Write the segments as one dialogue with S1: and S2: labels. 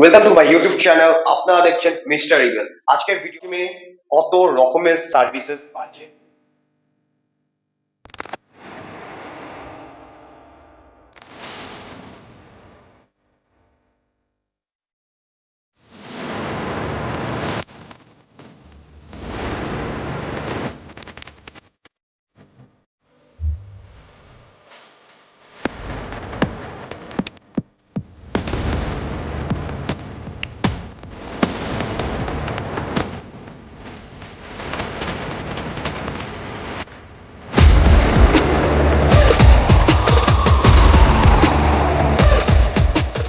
S1: Welcome to my YouTube channel. আপনারা দেখছেন mister eagle. আজকের ভিডিও মে কত রকমের সার্ভিসেস আছে।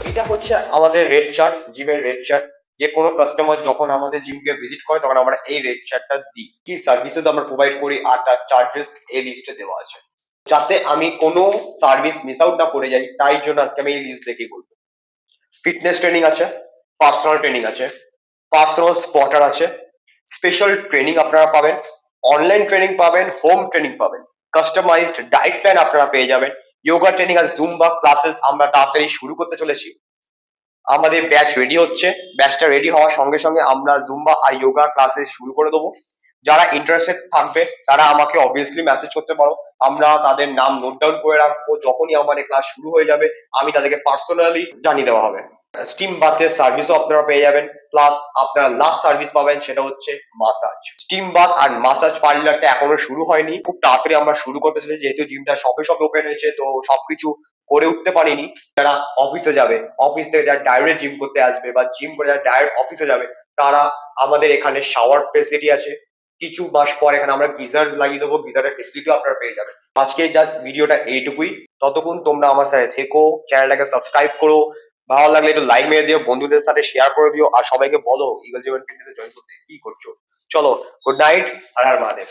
S1: এটা হচ্ছে আমাদের রেট চার্ট, জিমের রেট চার্ট। যে কোনো কাস্টমার যখন আমাদের জিমকে ভিজিট করে তখন আমরা এই রেট চার্টটা দিই, কি সার্ভিসেস আমরা প্রোভাইড করি আর তার চার্জেস এই লিস্টে দেওয়া আছে, যাতে আমি কোনো সার্ভিস মিস আউট না করে যাই। তাই জন্য আজকে আমি এই লিস্ট দেখে বলবো। ফিটনেস ট্রেনিং আছে, পার্সোনাল ট্রেনিং আছে, পার্সোনাল স্পটার আছে, স্পেশাল ট্রেনিং আপনারা পাবেন, অনলাইন ট্রেনিং পাবেন, হোম ট্রেনিং পাবেন, কাস্টমাইজড ডায়েট প্ল্যান আপনারা পেয়ে যাবেন, যোগা ট্রেনিং আর জুম্বা ক্লাসেস আমরা তাড়াতাড়ি শুরু করতে চলেছি। আমাদের ব্যাচ রেডি হচ্ছে, ব্যাচটা রেডি হওয়ার সঙ্গে সঙ্গে আমরা জুম্বা আর যোগা ক্লাসেস শুরু করে দেবো। যারা ইন্টারেস্টেড থাকবে তারা আমাকে অবভিয়াসলি মেসেজ করতে পারো, আমরা তাদের নাম নোট ডাউন করে রাখবো। যখনই আমাদের ক্লাস শুরু হয়ে যাবে আমি তাদেরকে পার্সোনালি জানিয়ে দেওয়া হবে। স্টিম বাথের সার্ভিসও আপনারা পেয়ে যাবেন, প্লাস আপনারা লাস্ট সার্ভিস পাবেন সেটা হচ্ছে মাসাজ। স্টিম বাথ আর মাসাজ পার্লারটা এখনো শুরু হয়নি, খুব তাড়াতাড়ি আমরা শুরু করতে চলেছি, যেহেতু জিমটা সবে সবে ওপেন হয়েছে তো সবকিছু করে উঠতে পারিনি। যারা অফিসে যাবে, অফিস থেকে যারা ডাইরেক্ট জিম করতে আসবে বা জিম করে যারা ডাইরেক্ট অফিসে যাবে, তারা আমাদের এখানে শাওয়ার ফেসিলিটি আছে। কিছু মাস পর এখানে আমরা গিজার লাগিয়ে দেবো, গিজারের ফেসিলিটি আপনারা পেয়ে যাবেন। আজকে জাস্ট ভিডিওটা এইটুকুই। ততক্ষণ তোমরা আমার সাথে থেকো, চ্যানেলটাকে সাবস্ক্রাইব করো, ভালো লাগলে একটু লাইক মেরে দিও, বন্ধুদের সাথে শেয়ার করে দিও, আর সবাইকে বলো ইগল জীবন ফিটনেসে জয়েন করতে। কি করছো? চলো, গুড নাইট, আর মহাদেব।